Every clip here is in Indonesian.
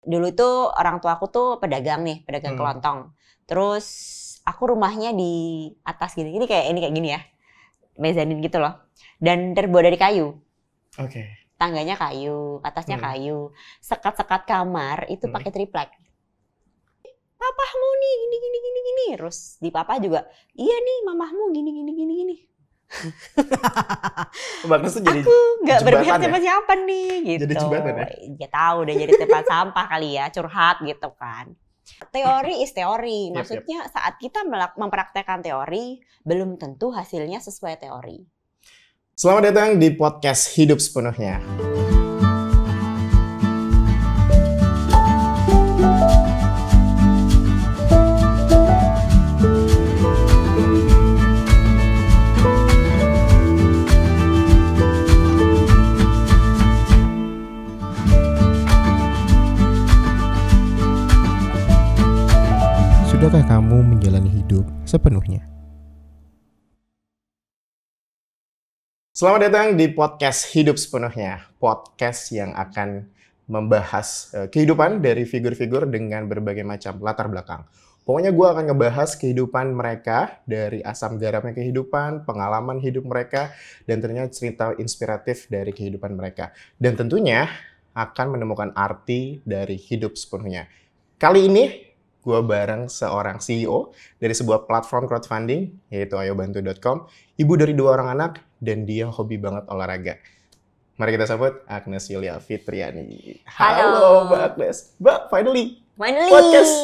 dulu itu orang tua aku tuh pedagang kelontong. Terus aku rumahnya di atas gini kayak gini ya, mezanin gitu loh. Dan terbuat dari kayu. Oke. Tangganya kayu, atasnya kayu. Sekat-sekat kamar itu pakai triplek. Papahmu nih gini. Terus di papa juga, iya nih mamahmu gini. Agnes tuh jadi aku nggak berpihak ya? siapa nih gitu. Jadi jembatan ya? Ya tahu udah jadi tempat sampah kali ya, curhat gitu kan. Teori is teori, maksudnya saat kita mempraktekkan teori belum tentu hasilnya sesuai teori. Selamat datang di podcast Hidup Sepenuhnya. Sudahkah kamu menjalani hidup sepenuhnya? Selamat datang di podcast Hidup Sepenuhnya, podcast yang akan membahas kehidupan dari figur-figur dengan berbagai macam latar belakang. Pokoknya gue akan ngebahas kehidupan mereka dari asam garamnya kehidupan, pengalaman hidup mereka, dan ternyata cerita inspiratif dari kehidupan mereka. Dan tentunya akan menemukan arti dari hidup sepenuhnya. Kali ini gue bareng seorang CEO dari sebuah platform crowdfunding, yaitu ayobantu.com, ibu dari 2 orang anak, dan dia hobi banget olahraga. Mari kita sambut Agnes Yulia Fitriani. Halo Mbak Agnes. Mbak, finally. Podcast.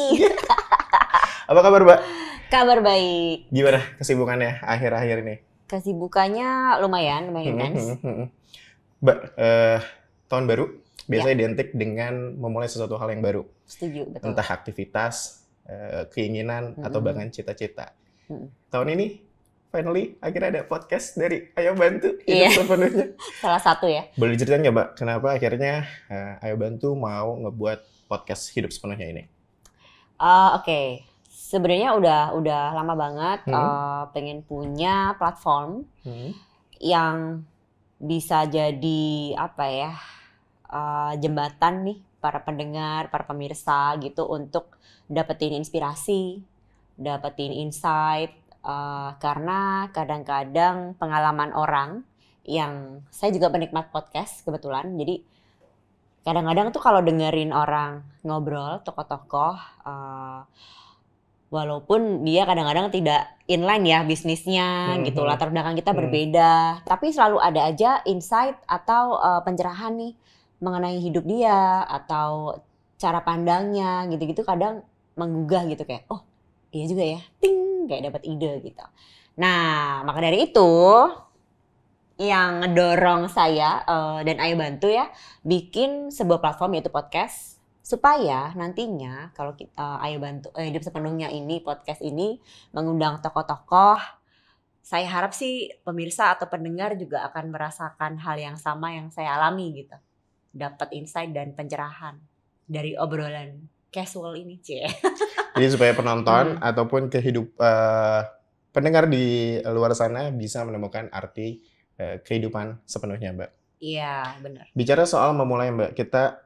Apa kabar Mbak? Kabar baik. Gimana kesibukannya akhir-akhir ini? Kesibukannya lumayan intens. Mbak, tahun baru biasanya identik dengan memulai sesuatu hal yang baru. Setuju, betul. Entah aktivitas, keinginan, atau bahkan cita-cita. Tahun ini, finally, akhirnya ada podcast dari Ayo Bantu Hidup Sepenuhnya. Salah satu ya. Boleh diceritain nggak, Mbak, kenapa akhirnya Ayo Bantu mau ngebuat podcast Hidup Sepenuhnya ini? Oke. Sebenarnya udah lama banget pengen punya platform yang bisa jadi jembatan nih para pendengar, para pemirsa gitu untuk dapetin inspirasi, dapetin insight, karena kadang-kadang pengalaman orang yang saya juga penikmat podcast kebetulan, jadi kadang-kadang tuh kalau dengerin orang ngobrol tokoh-tokoh, walaupun dia kadang-kadang tidak inline ya bisnisnya gitu, latar belakang kita berbeda, tapi selalu ada aja insight atau pencerahan nih mengenai hidup dia atau cara pandangnya gitu-gitu, kadang menggugah gitu kayak oh iya juga ya, ting, kayak dapat ide gitu. Nah maka dari itu yang ngedorong saya dan Ayo Bantu ya bikin sebuah platform yaitu podcast, supaya nantinya kalau kita Ayo Bantu Hidup Sepenuhnya ini, podcast ini mengundang tokoh-tokoh, saya harap sih pemirsa atau pendengar juga akan merasakan hal yang sama yang saya alami gitu. Dapat insight dan pencerahan dari obrolan casual ini, Cie. Jadi supaya penonton ataupun pendengar di luar sana bisa menemukan arti kehidupan sepenuhnya, Mbak. Iya, benar. Bicara soal memulai, Mbak,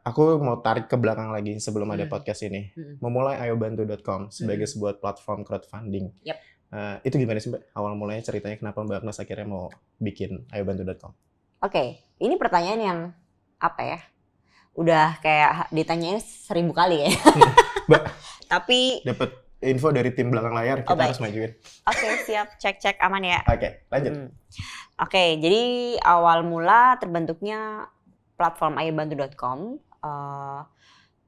aku mau tarik ke belakang lagi sebelum ada podcast ini. Memulai ayobantu.com sebagai sebuah platform crowdfunding. Yep. Itu gimana sih, Mbak? Awal mulanya ceritanya kenapa Mbak Agnes akhirnya mau bikin ayobantu.com? Oke, ini pertanyaan yang udah kayak ditanyain 1000 kali ya. Mbak, tapi dapat info dari tim belakang layar, kita harus majuin. Oke, siap. Cek aman ya. Oke, lanjut. Oke, jadi awal mula terbentuknya platform ayobantu.com.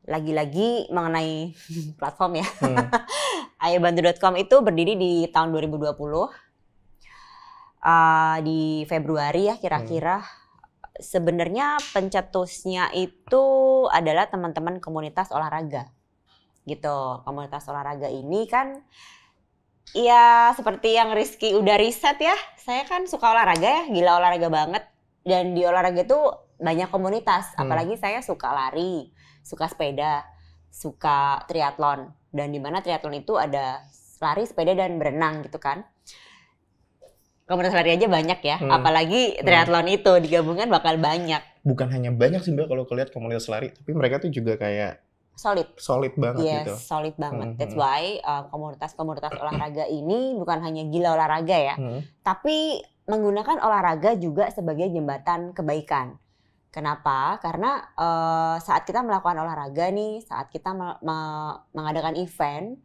Lagi-lagi mengenai platform ya. Ayobantu.com itu berdiri di tahun 2020. Di Februari ya kira-kira. Sebenarnya pencetusnya itu adalah teman-teman komunitas olahraga gitu. Komunitas olahraga ini kan ya seperti yang Rizky udah riset ya, saya kan suka olahraga ya, gila olahraga banget. Dan di olahraga itu banyak komunitas, apalagi saya suka lari, suka sepeda, suka triathlon. Dan di mana triathlon itu ada lari, sepeda, dan berenang gitu kan. Komunitas lari aja banyak ya, apalagi triathlon itu digabungkan bakal banyak. Bukan hanya banyak sih Mbak kalau lihat komunitas lari, tapi mereka tuh juga kayak solid banget Yes, gitu. solid banget. That's why komunitas-komunitas olahraga ini bukan hanya gila olahraga ya, tapi menggunakan olahraga juga sebagai jembatan kebaikan. Kenapa? Karena saat kita melakukan olahraga nih, saat kita mengadakan event,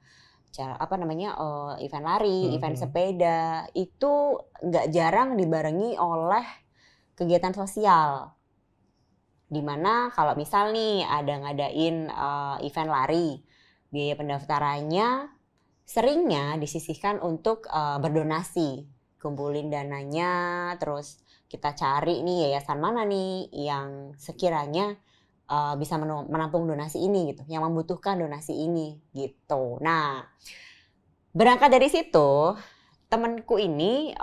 event lari, event sepeda, itu nggak jarang dibarengi oleh kegiatan sosial. Dimana kalau misal nih ada ngadain event lari, biaya pendaftarannya seringnya disisihkan untuk berdonasi, kumpulin dananya, terus kita cari nih yayasan mana nih yang sekiranya bisa menampung donasi ini gitu, yang membutuhkan donasi ini gitu. Nah, berangkat dari situ, temanku ini,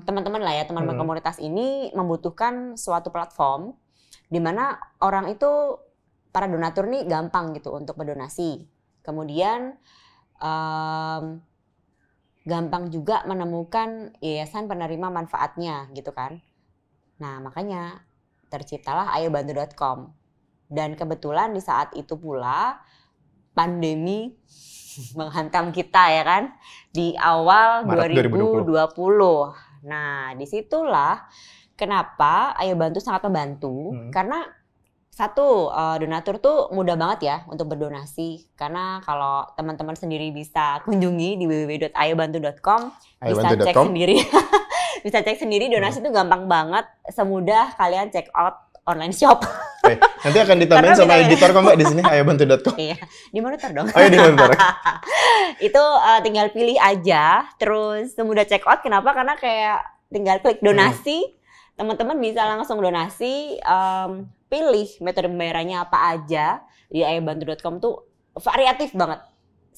teman-teman lah ya, teman-teman komunitas ini membutuhkan suatu platform di mana orang itu, para donatur nih gampang gitu untuk berdonasi. Kemudian gampang juga menemukan yayasan penerima manfaatnya gitu kan. Nah, makanya terciptalah ayobantu.com. Dan kebetulan di saat itu pula pandemi menghantam kita ya kan, di awal Maret 2020. Nah, disitulah kenapa Ayo Bantu sangat membantu, karena satu, donatur tuh mudah banget ya untuk berdonasi. Karena kalau teman-teman sendiri bisa kunjungi di www.ayobantu.com, bisa cek sendiri. Bisa cek sendiri, donasi itu gampang banget, semudah kalian check out online shop. Nanti akan ditambahin sama editor kok Mbak di sini ayobantu.com. Iya, di monitor dong. Oh iya, di monitor. Itu tinggal pilih aja, terus semudah check out. Kenapa? Karena kayak tinggal klik donasi, teman-teman bisa langsung donasi, pilih metode pembayarannya apa aja. Di ayobantu.com tuh variatif banget.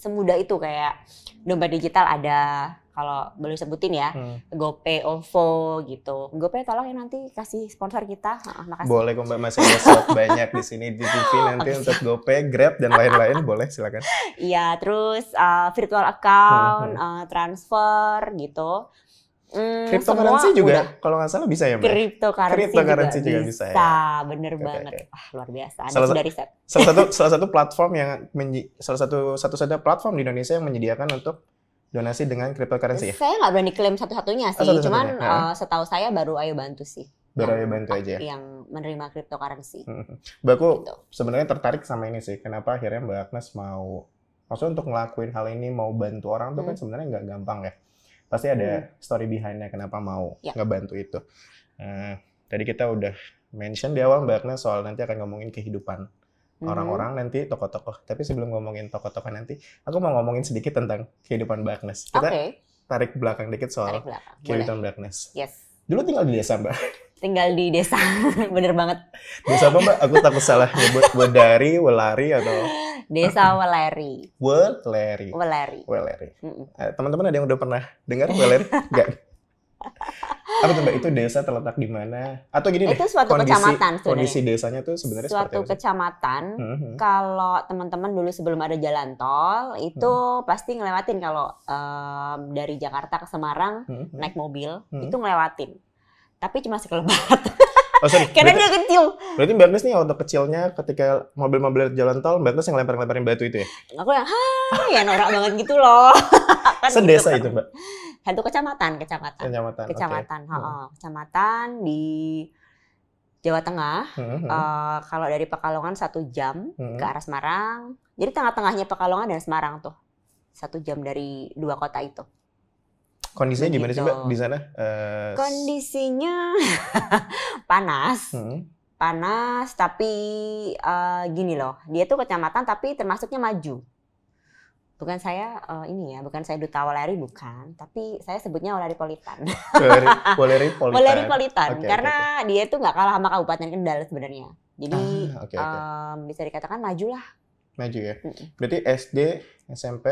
Semudah itu, kayak dompet digital ada, kalau boleh sebutin ya, GoPay, OVO gitu. GoPay tolong ya nanti kasih sponsor kita. Makasih. Boleh kok Mbak, masih ada slot banyak di sini di TV nanti untuk GoPay, Grab dan lain-lain, boleh silakan. Iya, terus virtual account, transfer gitu. Cryptocurrency juga kalau nggak salah bisa ya Mbak? Cryptocurrency juga bisa ya? Bener banget. Luar biasa. Ada riset. Salah satu platform yang satu-satunya platform di Indonesia yang menyediakan untuk donasi dengan cryptocurrency ya? Saya nggak berani klaim satu-satunya sih, cuman setahu saya baru Ayo Bantu sih. Baru Ayo Bantu aja ya? Yang menerima cryptocurrency. Mbak, aku sebenarnya tertarik sama ini sih. Kenapa akhirnya Mbak Agnes maksudnya untuk ngelakuin hal ini, mau bantu orang tuh kan sebenarnya nggak gampang ya. Pasti ada story behind-nya kenapa mau ngebantu itu. Tadi kita udah mention di awal Mbak Agnes soal nanti akan ngomongin kehidupan orang-orang, nanti tokoh-tokoh. Tapi sebelum ngomongin tokoh-tokoh nanti, aku mau ngomongin sedikit tentang kehidupan Mbak Agnes. Kita tarik belakang dikit soal kehidupan Mbak Agnes. Yes. Dulu tinggal di desa Mbak? Tinggal di desa, bener banget. Desa apa Mbak? Aku takut salah nyebut Wedari, Welari atau... Desa Weleri. Weleri. Teman-teman ada yang udah pernah dengar Weleri? Enggak? Apa tuh Mbak, itu desa terletak di mana? Atau gini deh, itu suatu kecamatan sebenarnya. Kondisi desanya tuh sebenarnya seperti apa? Suatu kecamatan. Kalau teman-teman dulu sebelum ada jalan tol, itu pasti ngelewatin kalau dari Jakarta ke Semarang naik mobil, itu ngelewatin. Tapi cuma sekelebat. Oh, sorry. Karena dia kecil. Berarti Mbak Agnes nih waktu kecilnya ketika mobil-mobil jalan tol, Mbak Agnes yang lempar-lemparin batu itu ya? Aku yang, ya norak banget gitu loh. Kan sedesa gitu, itu Mbak? Satu kecamatan. Kecamatan di Jawa Tengah. Kalau dari Pekalongan 1 jam ke arah Semarang. Jadi tengah-tengahnya Pekalongan dan Semarang tuh. 1 jam dari 2 kota itu. Kondisinya gimana sih Mbak di sana? Kondisinya panas. Panas, tapi gini loh. Dia tuh kecamatan tapi termasuknya maju. Bukan saya bukan saya Duta Weleri, bukan. Tapi saya sebutnya Weleripolitan. Weleripolitan. Karena dia tuh nggak kalah sama Kabupaten Kendal sebenarnya. Jadi bisa dikatakan maju lah. Maju ya. Berarti SD, SMP,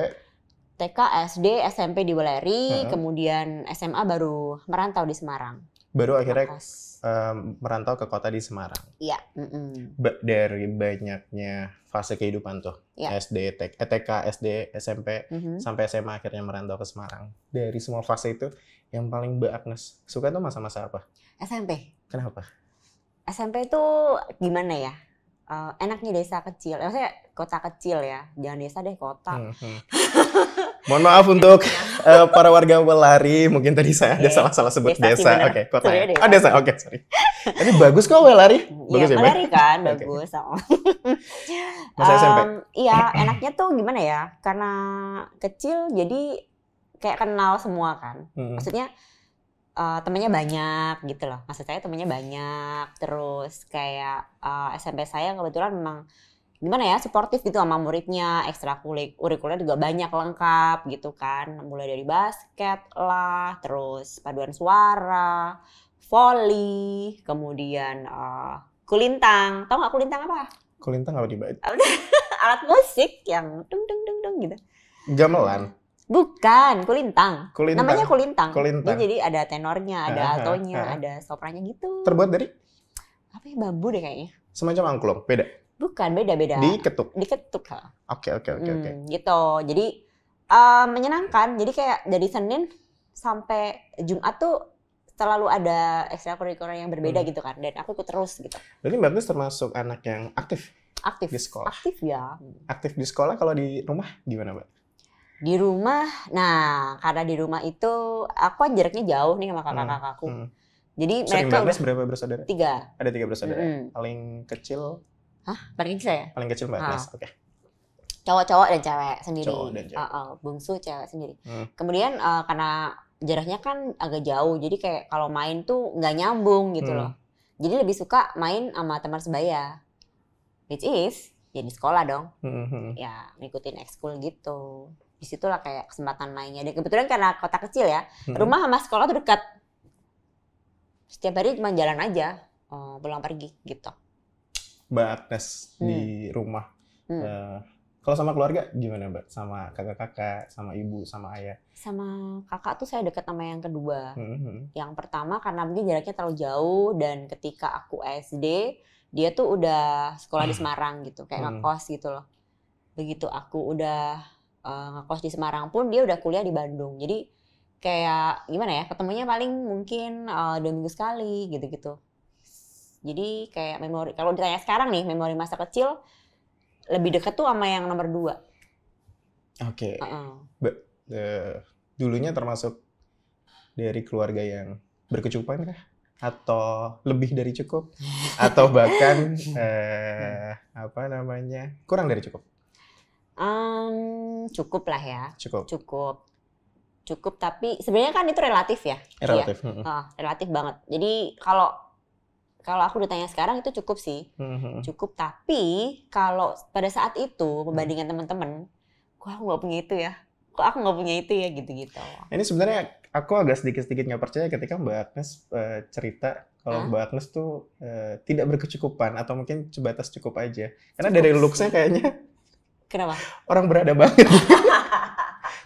TK, SD, SMP di Weleri, kemudian SMA baru merantau di Semarang. Baru akhirnya merantau ke kota di Semarang. Iya. Dari banyaknya fase kehidupan tuh, SD, TK, SD, SMP, sampai SMA akhirnya merantau ke Semarang. Dari semua fase itu, yang paling Mbak Agnes suka tuh masa-masa apa? SMP. Kenapa? SMP itu gimana ya? enaknya desa kecil. Maksudnya kota kecil ya, jangan desa deh, kota. Mohon maaf untuk para warga Welari, mungkin tadi saya ada salah-salah sebut desa. Oke, kota ya. Oh desa, oke, sorry. Tapi bagus kok Welari. Bagus ya, Welari kan, bagus. Masa SMP? Iya, enaknya tuh gimana ya? Karena kecil jadi kayak kenal semua kan. Maksudnya temennya banyak gitu loh. Maksud saya temennya banyak. Terus kayak SMP saya kebetulan memang gimana ya, suportif gitu sama muridnya, ekstrakurikuler juga banyak lengkap gitu kan, mulai dari basket lah, terus paduan suara, voli, kemudian kulintang. Tahu nggak kulintang apa? Kulintang apa dibaca? Alat musik yang dung dung dung dung gitu. Gamelan. Bukan, kulintang. Kulintang. Namanya kulintang. Kulintang. Jadi ada tenornya, ada altonya, ada soprannya gitu. Terbuat dari? Apa ya, bambu deh kayaknya. Semacam angklung, beda? Bukan, beda-beda. Diketuk? Diketuk. Oke. Gitu. Jadi menyenangkan. Jadi kayak dari Senin sampai Jumat tuh selalu ada ekstrakurikuler yang berbeda gitu kan. Dan aku ikut terus gitu. Berarti Mbak Agnes termasuk anak yang aktif? Aktif. Di sekolah? Aktif ya. Aktif di sekolah, kalau di rumah gimana Mbak? Di rumah, nah karena di rumah itu aku kan jaraknya jauh nih sama kakak-kakakku. Jadi mereka Mbak Agnes berapa bersaudara? 3. Ada 3 bersaudara. Paling kecil? Hah? Paling kecil ya? Paling kecil Mbak Agnes, oke. Cowok-cowok dan cewek sendiri. Cowok dan cewek. Bungsu cewek sendiri. Kemudian karena jaraknya kan agak jauh, jadi kayak kalau main tuh nggak nyambung gitu loh. Jadi lebih suka main sama teman sebaya. Which is, ya di sekolah dong. Ya, ngikutin ekskul gitu. Disitulah kayak kesempatan mainnya. Dan kebetulan karena kota kecil ya, rumah sama sekolah tuh dekat. Setiap hari cuma jalan aja, pulang pergi gitu. Mbak Agnes di rumah. Kalau sama keluarga gimana Mbak? Sama kakak-kakak, sama ibu, sama ayah? Sama kakak tuh saya dekat sama yang kedua. Yang pertama karena mungkin jaraknya terlalu jauh, dan ketika aku SD, dia tuh udah sekolah di Semarang gitu, kayak ngekos gitu loh. Begitu aku udah ngekos di Semarang pun dia udah kuliah di Bandung. Jadi kayak gimana ya, ketemunya paling mungkin 2 minggu sekali gitu-gitu. Jadi kayak memori, kalau ditanya sekarang nih, memori masa kecil lebih dekat tuh sama yang nomor 2. Oke. Dulunya termasuk dari keluarga yang berkecukupan kah? Atau lebih dari cukup? Atau bahkan kurang dari cukup? Cukup lah ya. Cukup, tapi sebenarnya kan itu relatif ya. Relatif. Iya. Relatif banget. Jadi kalau aku ditanya sekarang itu cukup sih. Cukup, tapi kalau pada saat itu membandingkan teman-teman, kok aku nggak punya itu ya? Kok aku nggak punya itu ya, gitu-gitu. Ini sebenarnya aku agak sedikit-sedikit nggak percaya ketika Mbak Agnes cerita kalau Mbak Agnes tuh tidak berkecukupan, atau mungkin sebatas cukup aja. Karena dari looks-nya kayaknya kenapa? Orang berada banget.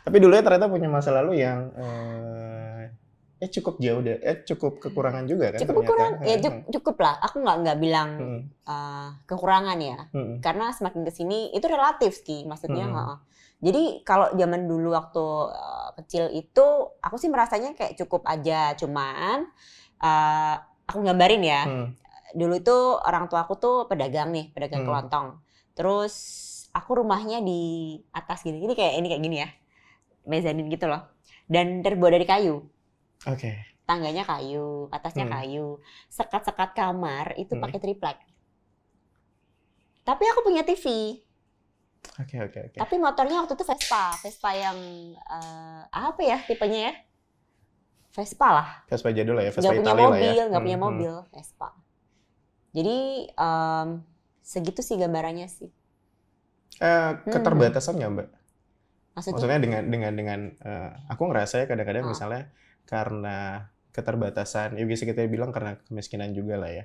Tapi dulunya ternyata punya masa lalu yang cukup jauh deh, cukup kekurangan juga kan? Cukup kekurangan, ya cukup lah. Aku nggak bilang kekurangan ya, karena semakin kesini itu relatif sih, maksudnya. Jadi kalau zaman dulu waktu kecil itu, aku sih merasanya kayak cukup aja. Cuman aku gambarin ya, dulu itu orang tua aku tuh pedagang kelontong. Terus aku rumahnya di atas gini kayak gini ya, mezanin gitu loh, dan terbuat dari kayu. Oke. Tangganya kayu, atasnya kayu. Sekat-sekat kamar itu pakai triplek. Tapi aku punya TV. Oke. Tapi motornya waktu itu Vespa yang apa ya tipenya ya? Vespa lah. Vespa jadul lah ya, Vespa Italia lah ya. Nggak punya mobil, Vespa. Jadi segitu sih gambarannya sih. Keterbatasan nggak Mbak? Maksudnya dengan aku ngerasa ya kadang-kadang misalnya karena keterbatasan, ya bisa kita bilang karena kemiskinan juga lah ya.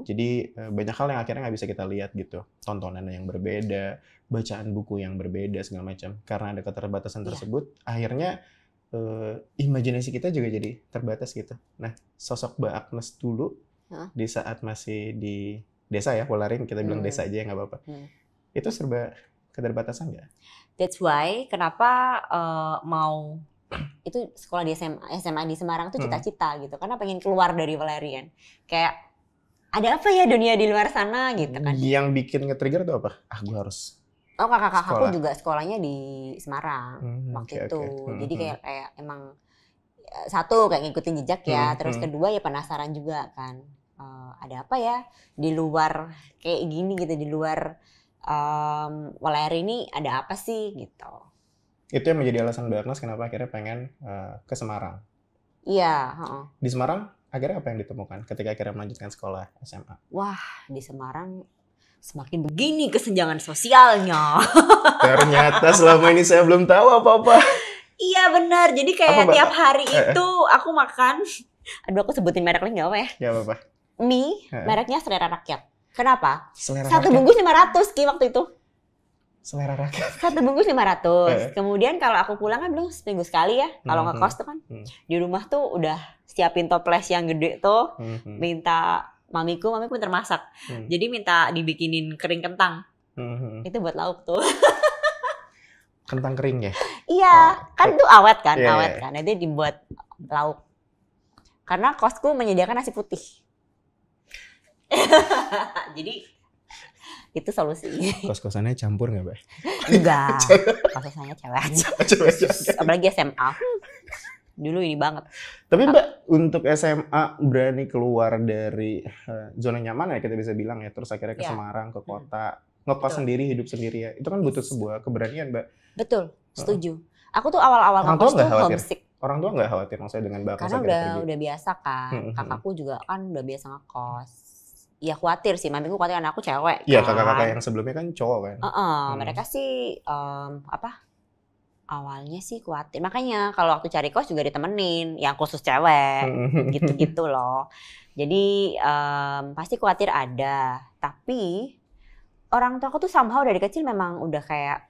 Jadi banyak hal yang akhirnya nggak bisa kita lihat gitu. Tontonan yang berbeda, bacaan buku yang berbeda, segala macam. Karena ada keterbatasan tersebut, akhirnya imajinasi kita juga jadi terbatas gitu. Nah, sosok Mbak Agnes dulu, di saat masih di desa ya, Welari, kita bilang desa aja ya nggak apa-apa. Itu serba keterbatasan nggak? That's why kenapa mau itu sekolah di SMA di Semarang tuh cita-cita gitu, karena pengen keluar dari Welarian. Kayak ada apa ya dunia di luar sana gitu kan. Yang bikin nge-trigger tuh apa? Gue harus Oh, kakak-kakakku sekolah. juga sekolahnya di Semarang waktu itu. Jadi kayak emang satu kayak ngikutin jejak ya, terus kedua ya penasaran juga kan. Ada apa ya di luar kayak gini gitu, di luar Walayari ini ada apa sih gitu. Itu yang menjadi alasan Mbak Agnes kenapa akhirnya pengen ke Semarang. Iya. Di Semarang akhirnya apa yang ditemukan ketika akhirnya melanjutkan sekolah SMA? Wah, di Semarang semakin begini kesenjangan sosialnya. Ternyata selama ini saya belum tahu apa-apa. Iya benar, jadi kayak tiap hari itu aku makan, aduh aku sebutin merek lagi nggak apa ya? Ya apa-apa. Mie, mereknya Selera Rakyat. Kenapa? Selera Satu rakyat. bungkus 500 Ki waktu itu. Selera Rakyat. Satu bungkus 500. Kemudian kalau aku pulang kan belum seminggu sekali ya. Kalau ngekos tuh kan di rumah tuh udah siapin toples yang gede tuh. Minta mamiku pinter masak. Jadi minta dibikinin kering kentang. Itu buat lauk tuh. Kentang kering ya? Iya, kan itu awet kan, awet kan. Nanti dibuat lauk. Karena kosku menyediakan nasi putih. Jadi itu solusi. Kos-kosannya campur nggak, Mbak? Enggak, kos-kosannya cewek aja. Apalagi SMA. Dulu ini banget. Tapi Mbak, untuk SMA berani keluar dari zona nyaman ya kita bisa bilang ya, terus akhirnya ke Semarang, ke kota, ngekos sendiri, hidup sendiri ya. Itu kan butuh sebuah keberanian, Mbak. Betul, setuju. Aku tuh awal-awal ngekos tuh homesick. Orang tua nggak khawatir maksudnya dengan Mbak? Karena udah biasa kan. Kakakku juga kan udah biasa ngekos. Ya khawatir sih, mamiku khawatir karena aku cewek kan. Iya, kakak-kakak yang sebelumnya kan cowok kan. Mereka sih awalnya sih khawatir. Makanya kalau waktu cari kos juga ditemenin yang khusus cewek. Gitu-gitu loh. Jadi pasti khawatir ada. Tapi orang tua aku tuh somehow dari kecil memang udah kayak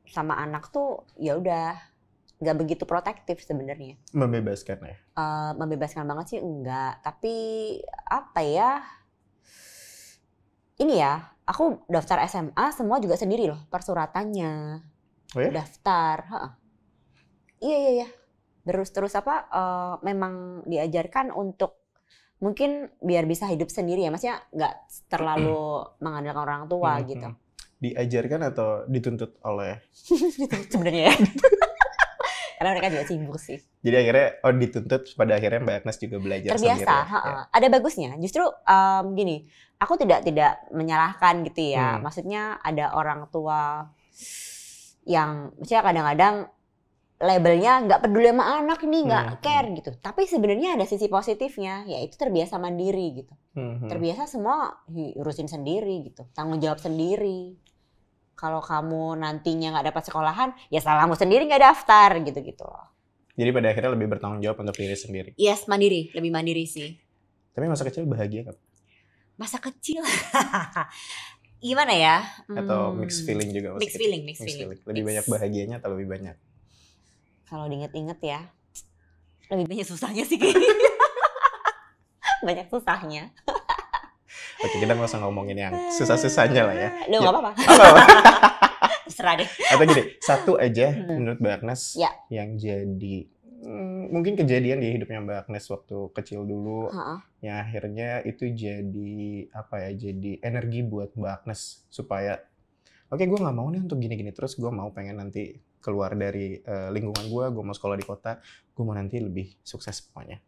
sama anak tuh ya udah nggak begitu protektif sebenarnya. Membebaskan ya? Membebaskan banget sih enggak. Tapi apa ya? Ini ya, aku daftar SMA semua juga sendiri loh persuratannya. Oh ya? Daftar. Iya. Terus apa? Memang diajarkan untuk mungkin biar bisa hidup sendiri ya. Maksudnya nggak terlalu mengandalkan orang tua gitu. Diajarkan atau dituntut oleh? Sebenarnya ya. Karena mereka juga sibuk sih. Jadi akhirnya dituntut pada akhirnya Mbak Agnes juga belajar terbiasa, sendiri. Ya. Ada bagusnya. Justru gini, aku tidak menyalahkan gitu ya. Maksudnya ada orang tua yang maksudnya kadang-kadang labelnya nggak peduli sama anak nih, nggak care gitu. Tapi sebenarnya ada sisi positifnya, yaitu terbiasa mandiri gitu. Terbiasa semua urusin sendiri gitu, tanggung jawab sendiri. Kalau kamu nantinya nggak dapat sekolahan, ya salahmu sendiri nggak daftar gitu-gitu loh. Jadi pada akhirnya lebih bertanggung jawab untuk diri sendiri. Yes, mandiri, lebih mandiri sih. Tapi masa kecil bahagia nggak? Masa kecil, gimana ya? Atau mixed feeling juga? Mixed feeling. Lebih banyak bahagianya atau lebih banyak? Kalau diinget-inget ya, lebih banyak susahnya sih kayaknya. Banyak susahnya. Oke, kita nggak usah ngomongin yang susah-susahnya lah ya. Loh, nggak apa-apa. Terserah deh. Atau gini, satu aja menurut Mbak Agnes yang jadi mungkin kejadian di hidupnya Mbak Agnes waktu kecil dulu, yang akhirnya itu jadi apa ya? Jadi energi buat Mbak Agnes supaya oke, gue nggak mau nih untuk gini-gini terus, gue mau pengen nanti keluar dari lingkungan gue mau sekolah di kota, gue mau nanti lebih sukses pokoknya.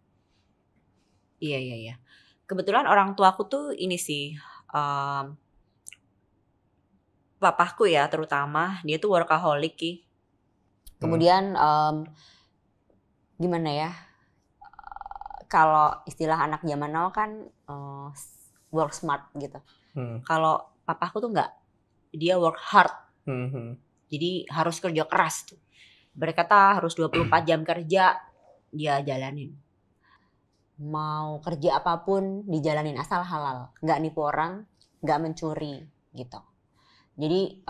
Iya. Kebetulan orang tuaku tuh ini sih, papaku ya terutama, dia tuh workaholic Ki. Kemudian gimana ya, kalau istilah anak zaman now kan work smart gitu. Kalau papaku tuh enggak, dia work hard. Jadi harus kerja keras tuh. Berkata harus 24 jam kerja, dia jalanin. Mau kerja apapun dijalanin asal halal, nggak nipu orang, nggak mencuri gitu. Jadi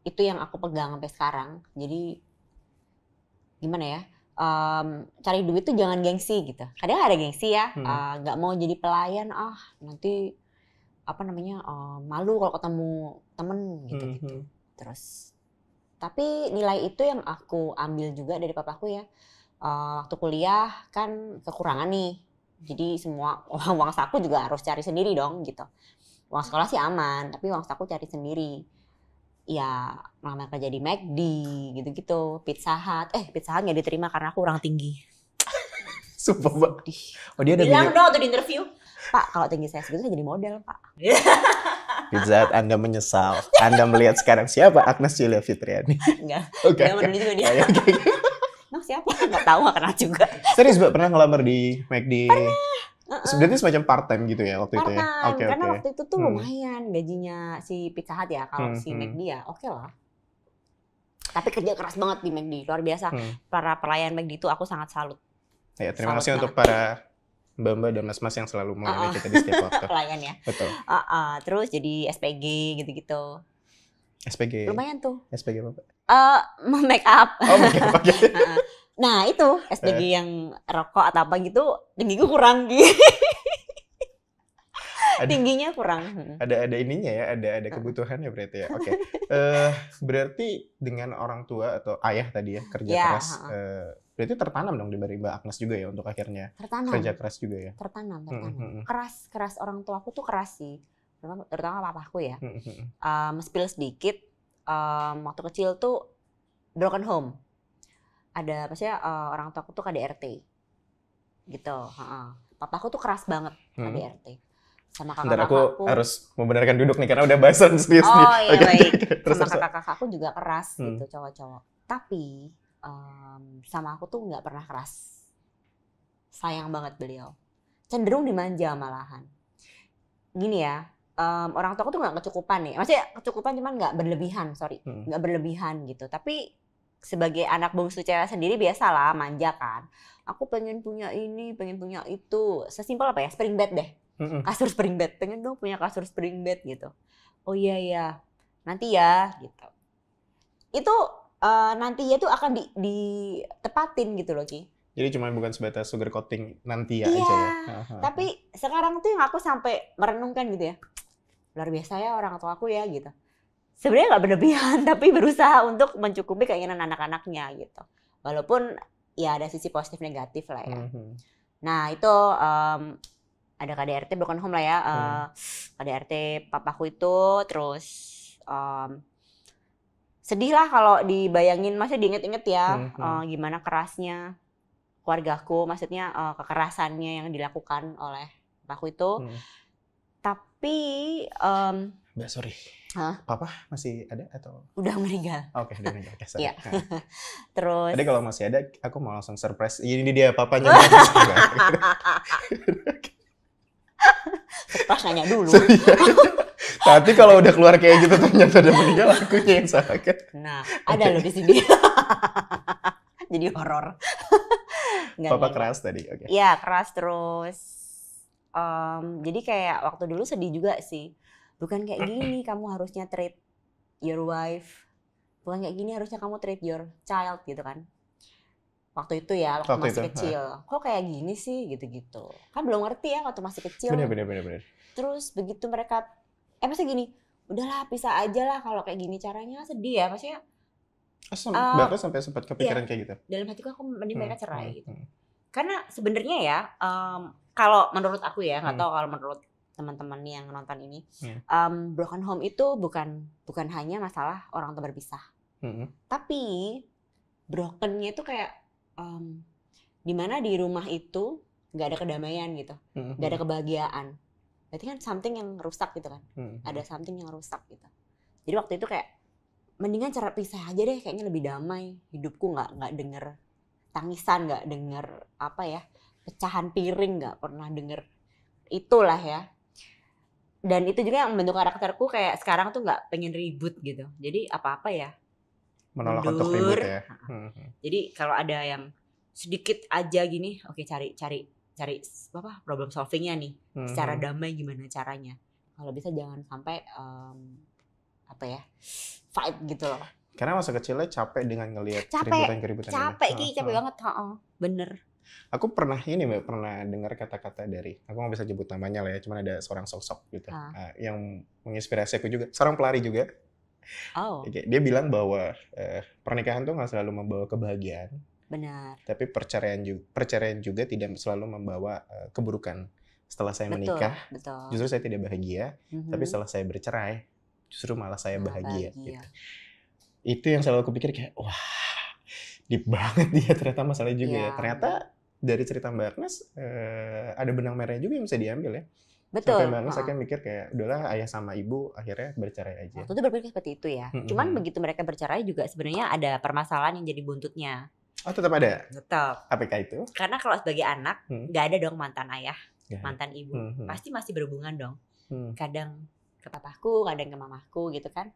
itu yang aku pegang sampai sekarang. Jadi gimana ya, cari duit tuh jangan gengsi gitu. Kadang ada gengsi ya, nggak mau jadi pelayan, nanti apa namanya malu kalau ketemu temen gitu. Terus tapi nilai itu yang aku ambil juga dari papaku ya. Waktu kuliah kan kekurangan nih. Jadi semua uang saku juga harus cari sendiri dong gitu. Uang sekolah sih aman, tapi uang saku cari sendiri. Ya, ngelamar kerja di McD gitu-gitu, Pizza Hut. Pizza Hut nggak diterima karena aku kurang tinggi. Sumpah, Mbak. Sedih. Oh, dia ada Bilang dong waktu di interview, Pak, kalau tinggi saya segitu saya jadi model, Pak. Pizza Hut, Anda menyesal. Anda melihat sekarang siapa Agnes Julia Fitriani? Enggak, Oke. enggak menurut juga dia. Oke. Emang siapa? Enggak tahu, enggak kenal juga. Serius, Mbak, pernah ngelamar di McD? Pernah. Sebenarnya semacam part time gitu ya waktu itu ya? Part-time, Oke, karena oke. waktu itu tuh lumayan gajinya si Pizza Hut ya. Kalau si McD ya oke lah. Tapi kerja keras banget di McD, luar biasa. Para pelayan McD itu aku sangat salut. Ya, terima Salut kasih untuk para mbak-mbak dan mas-mas yang selalu melayani kita di setiap waktu. Pelayan ya. Betul. Terus jadi SPG gitu-gitu. SPG. Lumayan tuh. SPG apa, Pak? Make up. Oh, make up. Oke. Nah itu SPG yang rokok atau apa gitu, tinggiku kurang gitu. Tingginya kurang. Ada ininya ya, ada kebutuhannya berarti ya. Oke. Berarti dengan orang tua atau ayah tadi ya kerja keras, berarti tertanam dong dari Mbak Agnes juga ya untuk akhirnya kerja keras juga ya. Tertanam. Keras orang tuaku tuh keras sih, terutama papaku ya. Spill sedikit, waktu kecil tuh broken home. Ada maksudnya orang tuaku tuh KDRT gitu. Papaku tuh keras banget KDRT. Sama kakak-kakakku. Aku harus membenarkan duduk nih karena udah bahasan serius nih. Oh iya baik. Sama kakak-kakakku juga keras gitu, cowok-cowok. Tapi sama aku tuh nggak pernah keras. Sayang banget beliau. Cenderung dimanja malahan. Gini ya, orang tua aku tuh nggak kecukupan nih. Maksudnya kecukupan cuman nggak berlebihan, nggak berlebihan gitu. Tapi sebagai anak bungsu cewek sendiri biasalah manja kan. Aku pengen punya ini, pengen punya itu. Sesimpel apa ya, spring bed deh. Kasur spring bed, pengen dong punya kasur spring bed gitu. Oh iya ya, nanti ya gitu. Itu nanti ya tuh akan ditepatin gitu loh Ki. Jadi cuma bukan sebatas sugar coating nanti ya aja ya. Tapi sekarang tuh yang aku sampai merenungkan gitu ya. Luar biasa ya orang tua aku ya gitu. Sebenarnya nggak berlebihan tapi berusaha untuk mencukupi keinginan anak-anaknya gitu. Walaupun ya ada sisi positif negatif lah ya. Nah itu ada KDRT broken home lah ya. KDRT papaku itu terus sedih lah kalau dibayangin, maksudnya diinget-inget ya gimana kerasnya keluargaku, maksudnya kekerasannya yang dilakukan oleh papaku itu. Tapi Mbak sorry. Papa masih ada atau? Udah meninggal. Oke, udah meninggal. Oke, sorry. Iya. Terus. Tadi kalau masih ada, aku mau langsung surprise. Ini dia papanya. Surprise nanya dulu. Tapi kalau udah keluar kayak gitu ternyata udah meninggal, akunya yang salah kan. Nah, ada loh di sini. Jadi horor. Papa keras tadi, oke. Iya, keras terus. Jadi kayak waktu dulu sedih juga sih. Bukan kayak gini kamu harusnya treat your wife. Bukan kayak gini harusnya kamu treat your child gitu kan. Waktu itu ya, waktu masih kecil. Kok kayak gini sih gitu-gitu. Kan belum ngerti ya waktu masih kecil. Bener. Terus begitu mereka, maksudnya gini, udahlah pisah aja lah kalau kayak gini caranya, sedih ya. Maksudnya bahkan sampai sempat kepikiran kayak gitu. Dalam hatiku aku mending mereka cerai gitu. Karena sebenarnya ya, kalau menurut aku ya, nggak tahu kalau menurut teman-teman yang nonton ini, broken home itu bukan hanya masalah orang tua berpisah, tapi brokennya itu kayak dimana di rumah itu nggak ada kedamaian gitu, nggak ada kebahagiaan. Berarti kan something yang rusak gitu kan, ada something yang rusak gitu. Jadi waktu itu kayak mendingan cara pisah aja deh, kayaknya lebih damai. Hidupku nggak denger tangisan, nggak denger apa ya, pecahan piring, nggak pernah denger itulah ya. Dan itu juga yang membentuk karakterku kayak sekarang tuh nggak pengen ribut gitu. Jadi apa-apa ya menolak untuk ribut ya. Jadi kalau ada yang sedikit aja gini, oke cari apa problem solvingnya nih, secara damai gimana caranya. Kalau bisa jangan sampai apa ya, fight gitu loh. Karena masa kecilnya capek dengan ngelihat keributan-keributan. Capek banget, bener. Aku pernah dengar kata-kata dari, aku nggak bisa sebut namanya lah ya, cuman ada seorang sosok gitu, yang menginspirasi aku juga, seorang pelari juga. Dia bilang bahwa pernikahan tuh nggak selalu membawa kebahagiaan, Benar. Tapi perceraian juga tidak selalu membawa keburukan. Setelah saya menikah, justru saya tidak bahagia. Tapi setelah saya bercerai, justru malah saya bahagia. Gitu. Itu yang selalu aku pikir kayak, wah, deep banget dia ternyata masalahnya juga ya. Ternyata dari cerita Mbak Agnes, ada benang merahnya juga yang bisa diambil ya. Betul. Sampai Mbak Agnes akhirnya mikir kayak, udahlah ayah sama ibu akhirnya bercerai aja. Waktu itu berpikir seperti itu ya. Cuman begitu mereka bercerai juga sebenarnya ada permasalahan yang jadi buntutnya. Oh, tetap ada? Tetap. Apakah itu? Karena kalau sebagai anak, nggak ada dong mantan ayah, mantan ibu. Pasti masih berhubungan dong. Kadang ke papaku, kadang ke mamaku gitu kan.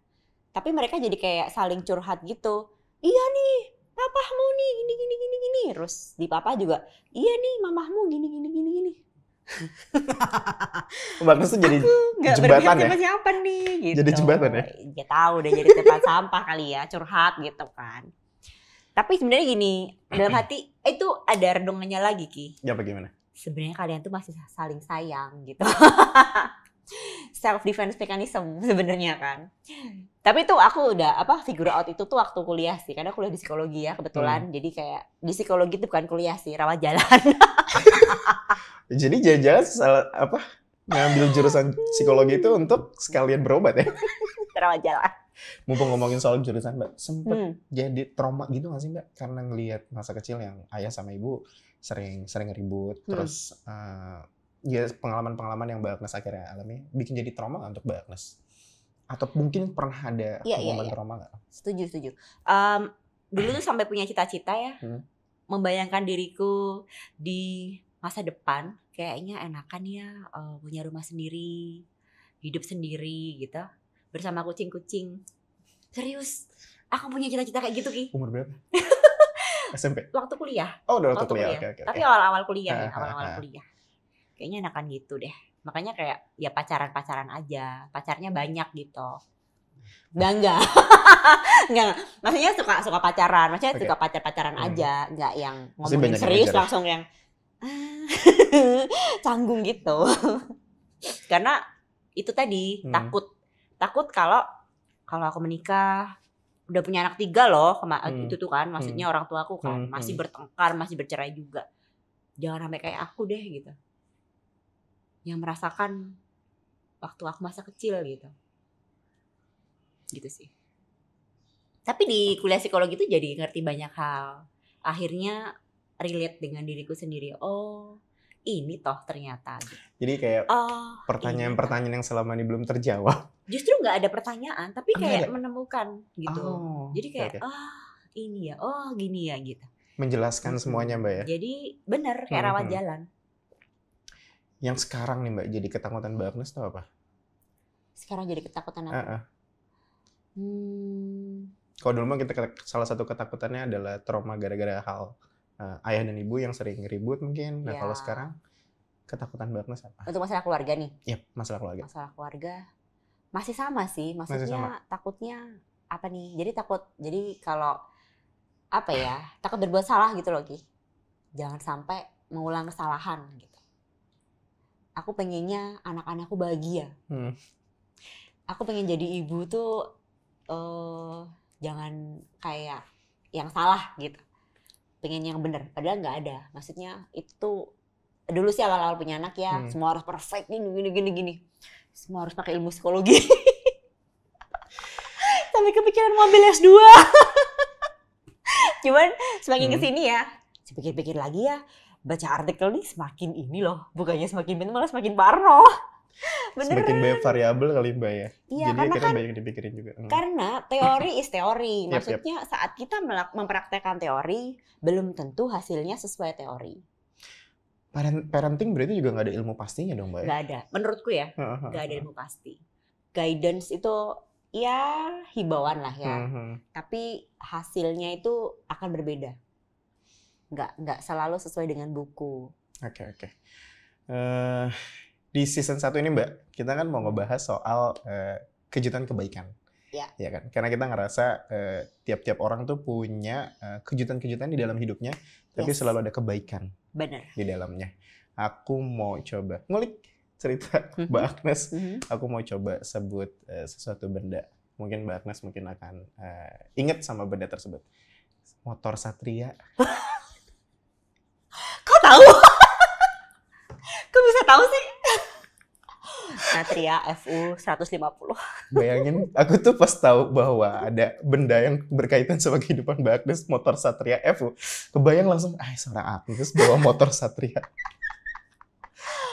Tapi mereka jadi kayak saling curhat gitu. Iya nih, papahmu nih gini. Terus di papa juga, iya nih mamahmu gini. Bagus tuh jadi jembatan ya? Siapa nih gitu. Jadi jembatan ya? Ya tahu deh, jadi tempat sampah kali ya, curhat gitu kan. Tapi sebenarnya gini, dalam hati itu ada renungannya lagi Ki. Ya bagaimana? Sebenarnya kalian tuh masih saling sayang gitu. Self defense mechanism sebenarnya kan. Tapi tuh aku udah figure out itu tuh waktu kuliah sih. Karena kuliah di psikologi ya kebetulan. Jadi kayak di psikologi itu bukan kuliah sih, rawat jalan. Jadi jalan-jalan ngambil jurusan psikologi itu untuk sekalian berobat ya? Rawat jalan. Mumpung ngomongin soal jurusan Mbak, sempet jadi trauma gitu gak sih Mbak? Karena ngelihat masa kecil yang ayah sama ibu sering ribut, terus ya pengalaman-pengalaman yang Mbak Agnes akhirnya alami bikin jadi trauma gak untuk Mbak Agnes? Atau mungkin pernah ada momen trauma gak? Setuju. Dulu tuh sampai punya cita-cita ya, membayangkan diriku di masa depan kayaknya enakan ya punya rumah sendiri, hidup sendiri gitu. Bersama kucing-kucing. Serius, aku punya cita-cita kayak gitu Ki. Umur berapa? SMP? Waktu kuliah. Oh, udah waktu kuliah. Okay. Tapi awal-awal kuliah ya, awal-awal kuliah. Kayaknya enakan gitu deh. Makanya kayak ya pacaran aja. Pacarnya banyak gitu. Enggak. Maksudnya suka pacaran. Maksudnya suka pacaran aja. Enggak yang ngomongin serius langsung yang canggung gitu. Karena itu tadi takut kalau aku menikah udah punya anak 3 loh itu tuh kan maksudnya orang tua aku kan masih bertengkar, masih bercerai juga. Jangan sampai kayak aku deh gitu. Yang merasakan waktu aku masa kecil gitu. Gitu sih. Tapi di kuliah psikologi itu jadi ngerti banyak hal. Akhirnya relate dengan diriku sendiri. Oh, ini toh ternyata. Jadi kayak pertanyaan-pertanyaan yang selama ini belum terjawab. Justru nggak ada pertanyaan, tapi kayak menemukan gitu. Jadi kayak ini ya, gini ya gitu. Menjelaskan semuanya Mbak ya. Jadi benar kayak rawat jalan. Yang sekarang nih Mbak jadi ketakutan Mbak Agnes itu apa? Sekarang jadi ketakutan apa? Kalau dulu mah salah satu ketakutannya adalah trauma gara-gara hal ayah dan ibu yang sering ribut mungkin. Nah kalau sekarang ketakutan Mbak Agnes apa? Untuk masalah keluarga nih? Iya, masalah keluarga. Masalah keluarga masih sama sih. Maksudnya takutnya apa nih? Jadi kalau takut berbuat salah gitu loh Ki. Jangan sampai mengulang kesalahan gitu. Aku pengennya anak-anakku bahagia. Aku pengen jadi ibu tuh jangan kayak yang salah gitu. Pengen yang benar, padahal nggak ada. Maksudnya itu dulu sih awal-awal punya anak ya, semua harus perfect gini. Semua harus pakai ilmu psikologi. Sampai kepikiran mau ambil S2. Cuman semakin kesini ya, saya pikir-pikir lagi ya, baca artikel nih semakin ini loh, bukannya semakin benar malah semakin parno. Beneran. Semakin banyak variabel kali Mbak ya. Iya, jadi akhirnya banyak dipikirin juga. Karena teori is teori. Maksudnya saat kita mempraktekkan teori, belum tentu hasilnya sesuai teori. Parenting berarti juga nggak ada ilmu pastinya dong Mbak ya? Nggak ada, menurutku ya. Nggak ada ilmu pasti. Guidance itu ya himbauan lah ya. Tapi hasilnya itu akan berbeda. Nggak selalu sesuai dengan buku. Oke. Di season 1 ini Mbak, kita kan mau ngebahas soal kejutan kebaikan. Ya kan? Karena kita ngerasa tiap-tiap orang tuh punya kejutan-kejutan di dalam hidupnya, tapi selalu ada kebaikan. Benar. Di dalamnya. Aku mau coba ngulik cerita Mbak Agnes. Aku mau coba sebut sesuatu benda. Mungkin Mbak Agnes akan ingat sama benda tersebut. Motor Satria. Kok tahu? Kok bisa tahu sih? Satria FU 150. Bayangin, aku tuh pas tahu bahwa ada benda yang berkaitan sama kehidupan Mbak Agnes, motor Satria FU, kebayang langsung, seorang Agnes bawa motor Satria.